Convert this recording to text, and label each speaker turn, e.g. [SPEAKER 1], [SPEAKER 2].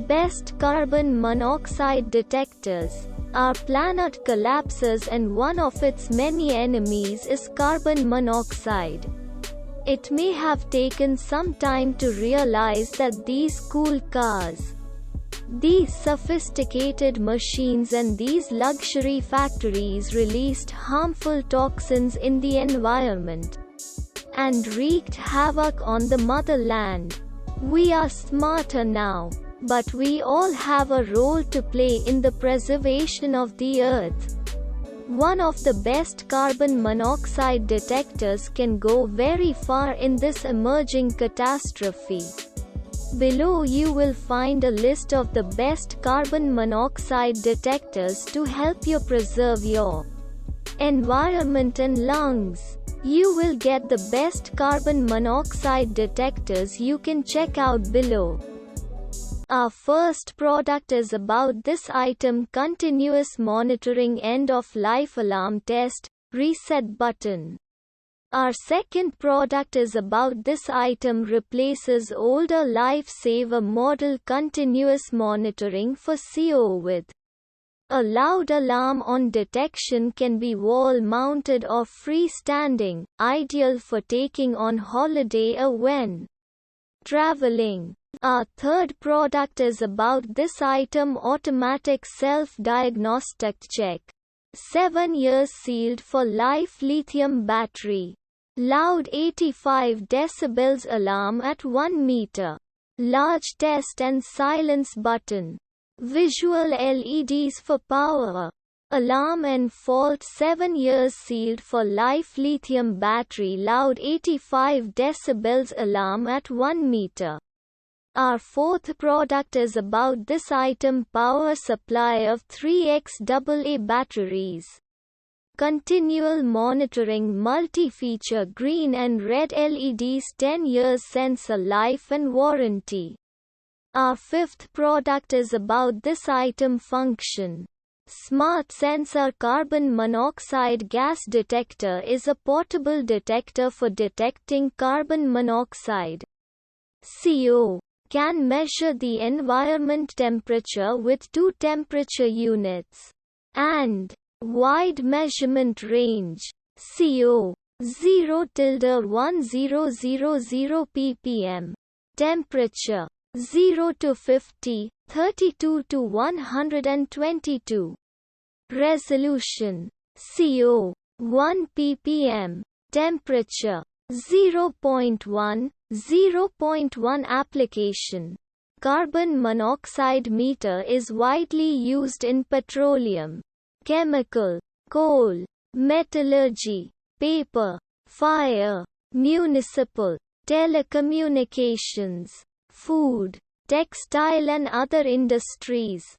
[SPEAKER 1] Best carbon monoxide detectors. Our planet collapses and one of its many enemies is carbon monoxide. It may have taken some time to realize that these cool cars, these sophisticated machines and these luxury factories released harmful toxins in the environment and wreaked havoc on the motherland. We are smarter now, but we all have a role to play in the preservation of the earth. One of the best carbon monoxide detectors can go very far in this emerging catastrophe. Below you will find a list of the best carbon monoxide detectors to help you preserve your environment and lungs. You will get the best carbon monoxide detectors you can check out below. Our first product is about this item: continuous monitoring end-of-life alarm test, reset button. Our second product is about this item: replaces older lifesaver model continuous monitoring for CO with a loud alarm on detection. Can be wall-mounted or freestanding, ideal for taking on holiday or when traveling. Our third product is about this item: automatic self-diagnostic check. 7 years sealed for life lithium battery. Loud 85 decibels alarm at 1 meter. Large test and silence button. Visual LEDs for power. Alarm and fault. 7 years sealed for life lithium battery. Loud 85 decibels alarm at 1 meter. Our fourth product is about this item: power supply of 3x AA batteries. Continual monitoring multi-feature green and red LEDs. 10 years sensor life and warranty. Our fifth product is about this item: function. Smart sensor carbon monoxide gas detector is a portable detector for detecting carbon monoxide. CO can measure the environment temperature with 2 temperature units and wide measurement range. CO 0-1000 ppm. Temperature 0 to 50, 32 to 122. Resolution CO 1 ppm. Temperature 0.1, 0.1. Application. Carbon monoxide meter is widely used in petroleum, chemical, coal, metallurgy, paper, fire, municipal, telecommunications, food, textile and other industries.